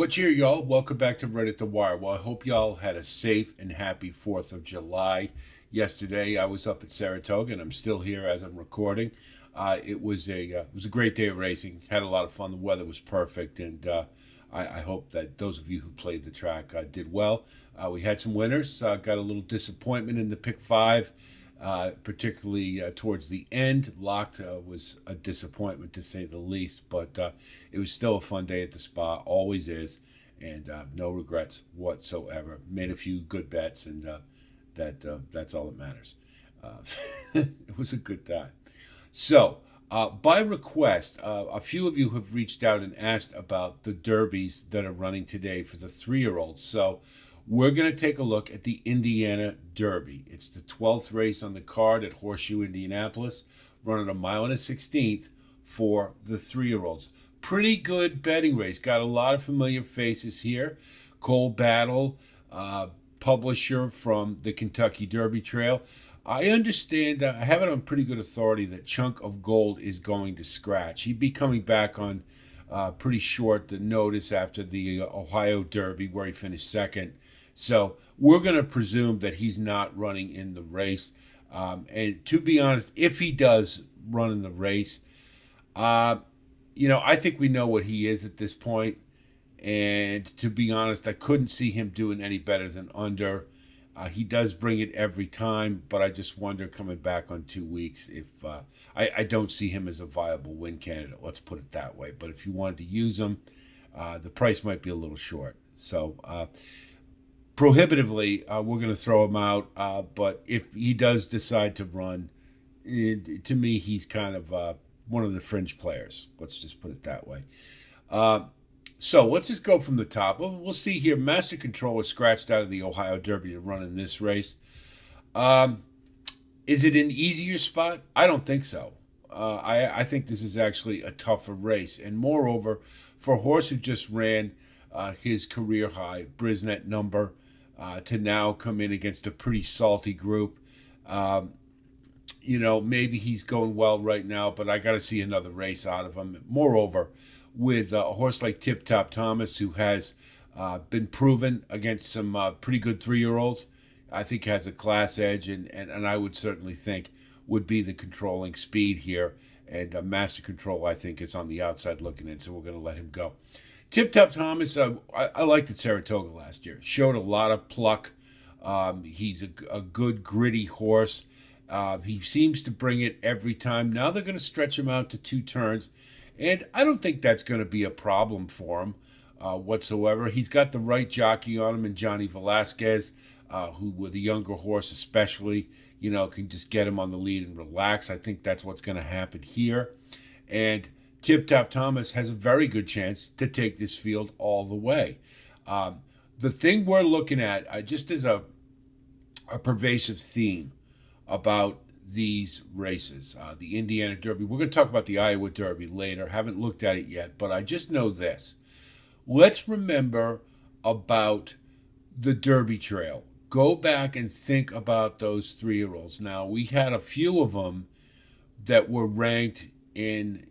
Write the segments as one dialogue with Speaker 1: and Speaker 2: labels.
Speaker 1: What cheer, y'all? Welcome back to Right at the Wire. Well, I hope y'all had a safe and happy 4th of July. Yesterday, I was up at Saratoga, and I'm still here as I'm recording. It was a great day of racing. Had a lot of fun. The weather was perfect, and I hope that those of you who played the track did well. We had some winners. Got a little disappointment in the pick five. Particularly towards the end. Locked was a disappointment to say the least, but it was still a fun day at the spa, always is, and no regrets whatsoever. Made a few good bets, and that's all that matters. Uh, it was a good time. So, by request, a few of you have reached out and asked about the derbies that are running today for the 3-year-olds. So, we're going to take a look at the Indiana Derby. It's the 12th race on the card at Horseshoe, Indianapolis, running a mile and a 16th for the 3-year-olds. Pretty good betting race. Got a lot of familiar faces here. Cole Battle, publisher from the Kentucky Derby Trail. I understand, I have it on pretty good authority that Chunk of Gold is going to scratch. He'd be coming back on pretty short notice after the Ohio Derby, where he finished second. So we're going to presume that he's not running in the race. And to be honest, if he does run in the race, I think we know what he is at this point. And to be honest, I couldn't see him doing any better than under. He does bring it every time, but I just wonder coming back on 2 weeks if I don't see him as a viable win candidate. Let's put it that way. But if you wanted to use him, the price might be a little short. So prohibitively, we're going to throw him out. But if he does decide to run, to me, he's kind of one of the fringe players. Let's just put it that way. So let's just go from the top. We'll see here. Master Control was scratched out of the Ohio Derby to run in this race. Is it an easier spot? I don't think so. I think this is actually a tougher race. And moreover, for a horse who just ran his career high Brisnet number to now come in against a pretty salty group, maybe he's going well right now, but I got to see another race out of him. Moreover, with a horse like Tip Top Thomas, who has been proven against some pretty good 3-year-olds, I think has a class edge, and I would certainly think would be the controlling speed here. And Master Control, I think, is on the outside looking in, so we're going to let him go. Tip Top Thomas, I liked at Saratoga last year. Showed a lot of pluck. He's a good, gritty horse. He seems to bring it every time. Now they're going to stretch him out to 2 turns. And I don't think that's going to be a problem for him whatsoever. He's got the right jockey on him in Johnny Velasquez, who with a younger horse especially, can just get him on the lead and relax. I think that's what's going to happen here. And Tip Top Thomas has a very good chance to take this field all the way. The thing we're looking at, just as a pervasive theme about these races, the Indiana Derby. We're going to talk about the Iowa Derby later. Haven't looked at it yet, but I just know this. Let's remember about the Derby Trail. Go back and think about those 3-year-olds. Now, we had a few of them that were ranked in,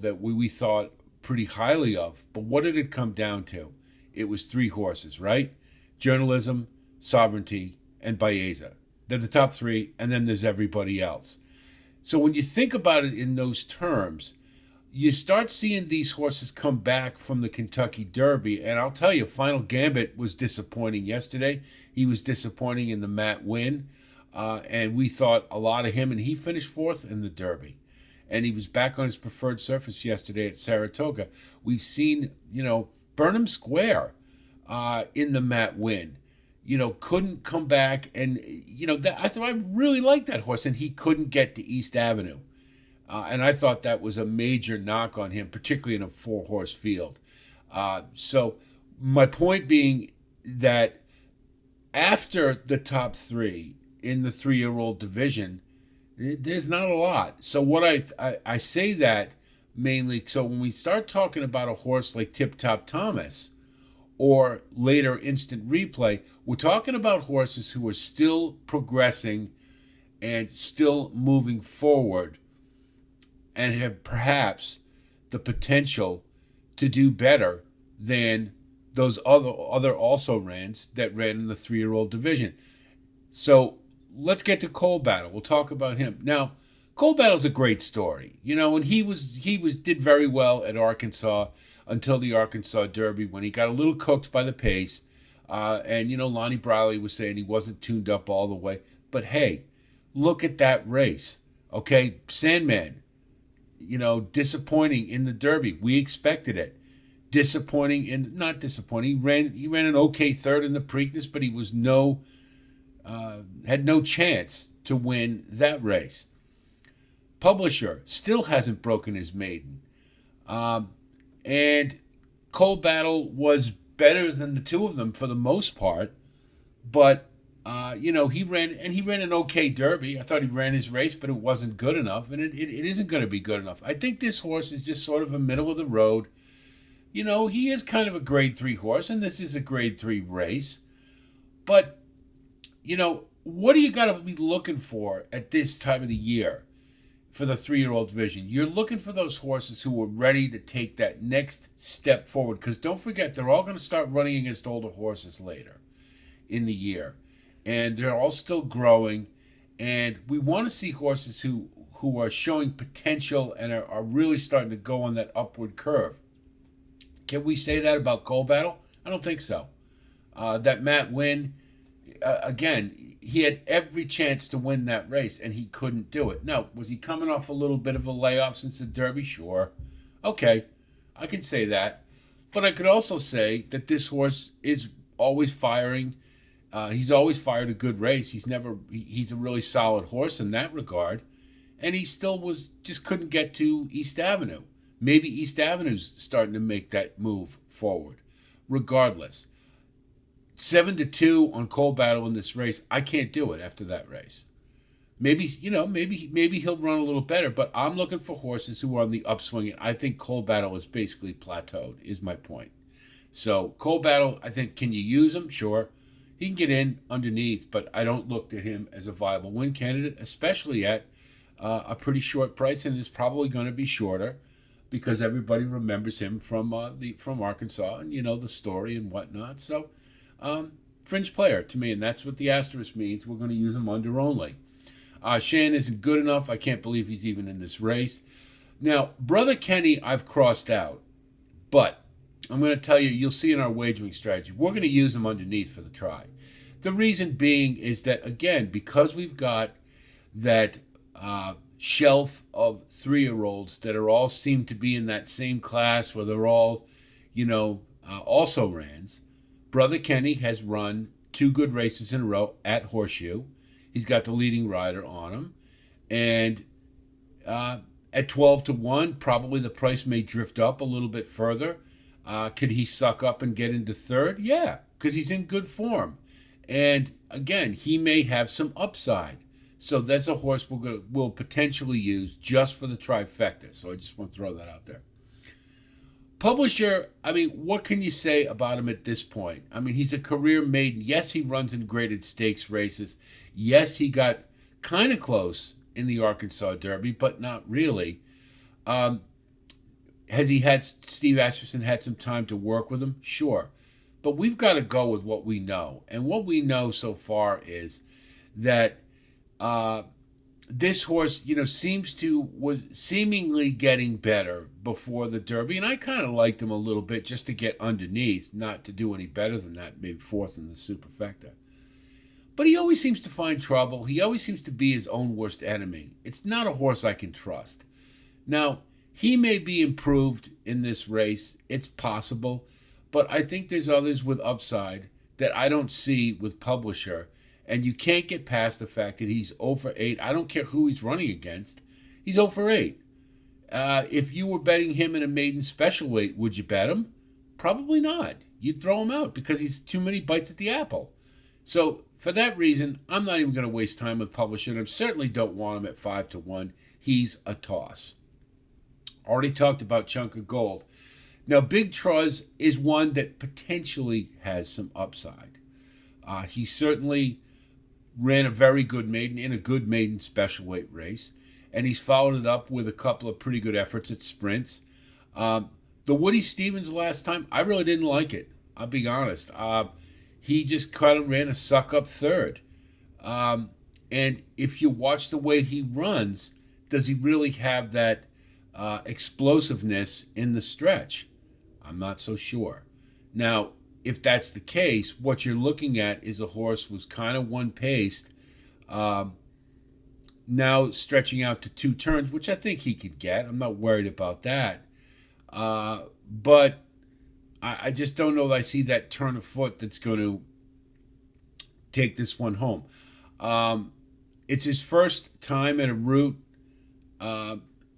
Speaker 1: that we thought pretty highly of. But what did it come down to? It was 3 horses, right? Journalism, Sovereignty, and Baeza. They're the top 3, and then there's everybody else. So when you think about it in those terms, you start seeing these horses come back from the Kentucky Derby. And I'll tell you, Final Gambit was disappointing yesterday. He was disappointing in the Matt win. And we thought a lot of him, and he finished 4th in the Derby. And he was back on his preferred surface yesterday at Saratoga. We've seen, Burnham Square in the Matt win. Couldn't come back, and I thought I really liked that horse, and he couldn't get to East Avenue, and I thought that was a major knock on him, particularly in a 4-horse field. So my point being that after the top 3 in the 3-year-old division, there's not a lot. So what I say that mainly, so when we start talking about a horse like Tip Top Thomas, or later instant replay, we're talking about horses who are still progressing and still moving forward and have perhaps the potential to do better than those other also rans that ran in the 3-year-old division. So let's get to Cole Battle. We'll talk about him now. Cole Battle's a great story, and he did very well at Arkansas until the Arkansas Derby when he got a little cooked by the pace, and Lonnie Briley was saying he wasn't tuned up all the way. But hey, look at that race, okay? Sandman, disappointing in the Derby. We expected it. Not disappointing. He ran an okay third in the Preakness, but he was had no chance to win that race. Publisher still hasn't broken his maiden. And Cole Battle was better than the two of them for the most part. But, he ran an okay Derby. I thought he ran his race, but it wasn't good enough. And it isn't going to be good enough. I think this horse is just sort of a middle of the road. He is kind of a grade 3 horse, and this is a grade 3 race. But, what do you got to be looking for at this time of the year? For the 3-year-old division, you're looking for those horses who are ready to take that next step forward. Because don't forget, they're all going to start running against older horses later in the year, and they're all still growing. And we want to see horses who are showing potential and are really starting to go on that upward curve. Can we say that about Cole Battle? I don't think so. That Matt Winn, again, he had every chance to win that race, and he couldn't do it. Now, was he coming off a little bit of a layoff since the Derby? Sure. Okay, I can say that. But I could also say that this horse is always firing. He's always fired a good race. He's a really solid horse in that regard. And he still just couldn't get to East Avenue. Maybe East Avenue's starting to make that move forward. Regardless. 7-2 on Cole Battle in this race. I can't do it after that race. Maybe he'll run a little better, but I'm looking for horses who are on the upswing, and I think Cole Battle is basically plateaued, is my point. So Cole Battle, I think, can you use him? Sure. He can get in underneath, but I don't look to him as a viable win candidate, especially at a pretty short price, and it's probably going to be shorter because everybody remembers him from Arkansas and the story and whatnot. So fringe player to me, and that's what the asterisk means. We're going to use him under only. Shan isn't good enough. I can't believe he's even in this race. Now, Brother Kenny, I've crossed out, but I'm going to tell you, you'll see in our wagering strategy, we're going to use him underneath for the try. The reason being is that, again, because we've got that shelf of 3-year-olds that are all seem to be in that same class where they're all, also rans. Brother Kenny has run 2 good races in a row at Horseshoe. He's got the leading rider on him. And at 12-1, probably the price may drift up a little bit further. Could he suck up and get into third? Yeah, because he's in good form. And again, he may have some upside. So that's a horse we'll potentially use just for the trifecta. So I just want to throw that out there. Publisher, what can you say about him at this point? He's a career maiden. Yes, he runs in graded stakes races. Yes, he got kind of close in the Arkansas Derby, but not really. Has Steve Asmussen had some time to work with him? Sure. But we've got to go with what we know. And what we know so far is that this horse, was seemingly getting better before the Derby. And I kind of liked him a little bit just to get underneath, not to do any better than that, maybe 4th in the Superfecta. But he always seems to find trouble. He always seems to be his own worst enemy. It's not a horse I can trust. Now, he may be improved in this race. It's possible. But I think there's others with upside that I don't see with Publisher. And you can't get past the fact that he's 0 for 8. I don't care who he's running against. He's 0 for 8. If you were betting him in a maiden special weight, would you bet him? Probably not. You'd throw him out because he's too many bites at the apple. So for that reason, I'm not even going to waste time with Publisher. And I certainly don't want him at 5-1. He's a toss. Already talked about Chunk of Gold. Now, Big Truz is one that potentially has some upside. He certainly ran a very good maiden in a good maiden special weight race, and he's followed it up with a couple of pretty good efforts at sprints. The Woody Stevens last time, I really didn't like it. I'll be honest. He just kind of ran a suck up third. Um, and if you watch the way he runs, does he really have that explosiveness in the stretch? I'm not so sure. Now, if that's the case, what you're looking at is a horse was kind of one paced, um, now stretching out to two turns, which I think he could get. I'm not worried about that. But I just don't know that I see that turn of foot that's going to take this one home. Um, it's his first time at a route uh,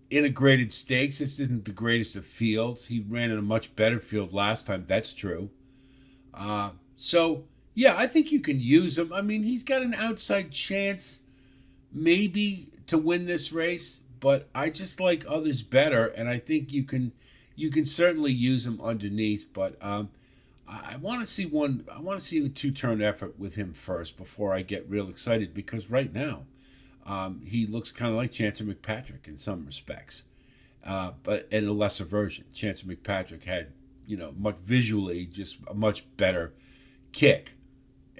Speaker 1: integrated stakes. This isn't the greatest of fields. He ran in a much better field last time. That's true. So, yeah, I think you can use him. I mean, he's got an outside chance maybe to win this race, but I just like others better, and I think you can certainly use him underneath. But I want to see one. I want to see a two-turn effort with him first before I get real excited because right now he looks kind of like Chancer McPatrick in some respects, but in a lesser version. Chancer McPatrick had much visually just a much better kick.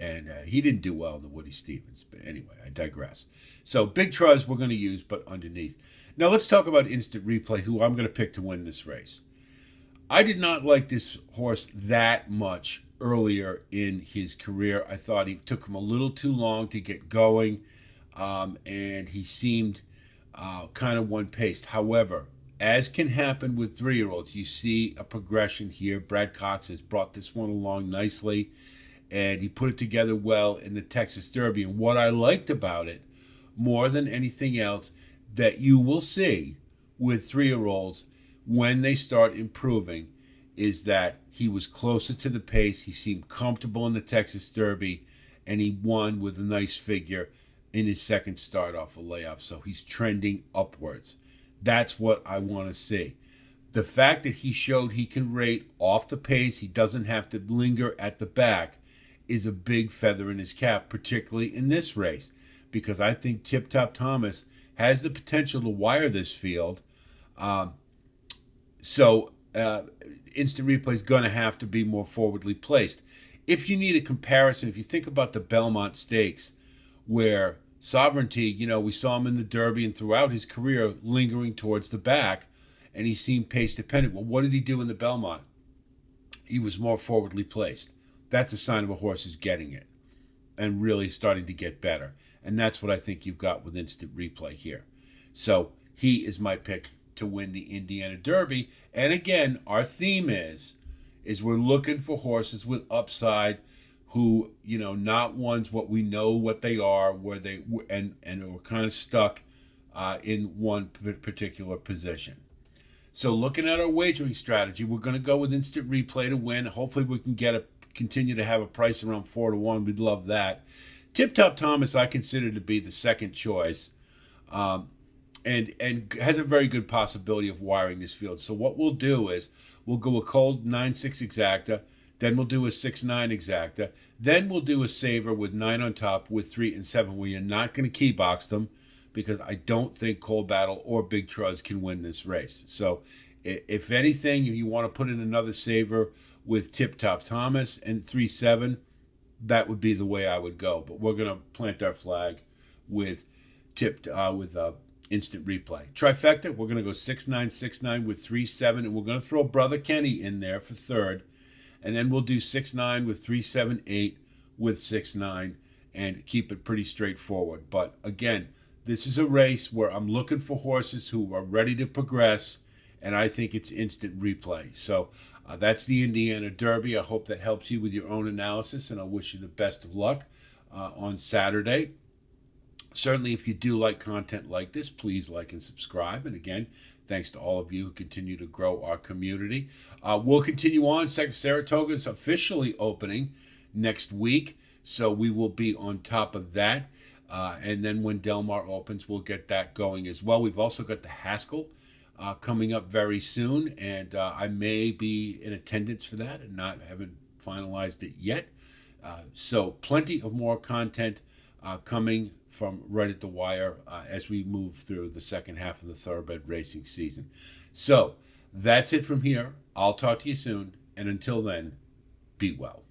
Speaker 1: And he didn't do well in the Woody Stevens. But anyway, I digress. So Big Truz we're going to use, but underneath. Now let's talk about Instant Replay, who I'm going to pick to win this race. I did not like this horse that much earlier in his career. I thought he took him a little too long to get going, and he seemed kind of one-paced. However, as can happen with 3-year-olds, you see a progression here. Brad Cox has brought this one along nicely, and he put it together well in the Texas Derby. And what I liked about it, more than anything else, that you will see with 3-year-olds when they start improving, is that he was closer to the pace. He seemed comfortable in the Texas Derby, and he won with a nice figure in his second start off a layoff. So he's trending upwards. That's what I want to see. The fact that he showed he can rate off the pace, he doesn't have to linger at the back, is a big feather in his cap, particularly in this race, because I think Tip Top Thomas has the potential to wire this field. So Instant Replay is going to have to be more forwardly placed. If you need a comparison, if you think about the Belmont Stakes, where Sovereignty, we saw him in the Derby and throughout his career lingering towards the back, and he seemed pace dependent. Well, what did he do in the Belmont? He was more forwardly placed. That's a sign of a horse who's getting it and really starting to get better. And that's what I think you've got with Instant Replay here. So he is my pick to win the Indiana Derby. And again, our theme is we're looking for horses with upside who, not ones what we know what they are, where they and are kind of stuck in one particular position. So looking at our wagering strategy, we're going to go with Instant Replay to win. Hopefully we can continue to have a price around 4-1. We'd love that. Tip Top Thomas I consider to be the second choice, and has a very good possibility of wiring this field. So what we'll do is we'll go a cold 9-6 exacta, then we'll do a 6-9 exacta, then we'll do a saver with 9 on top with 3 and 7, where you're not going to key box them, because I don't think Cold Battle or Big Truz can win this race. So if anything, if you want to put in another saver with Tip Top Thomas and 3-7, that would be the way I would go. But we're going to plant our flag with Instant Replay. Trifecta, we're going to go 6-9, 6-9 with 3-7, and we're going to throw Brother Kenny in there for third. And then we'll do 6-9 with 3-7-8 with 6-9 and keep it pretty straightforward. But again, this is a race where I'm looking for horses who are ready to progress, and I think it's Instant Replay. So that's the Indiana Derby. I hope that helps you with your own analysis, and I wish you the best of luck on Saturday. Certainly, if you do like content like this, please like and subscribe. And again, thanks to all of you who continue to grow our community. We'll continue on. Saratoga is officially opening next week, so we will be on top of that. And then when Del Mar opens, we'll get that going as well. We've also got the Haskell coming up very soon, and I may be in attendance for that and haven't finalized it yet. So plenty of more content coming from Right at the Wire as we move through the second half of the thoroughbred racing season. So that's it from here. I'll talk to you soon, and until then, Be well.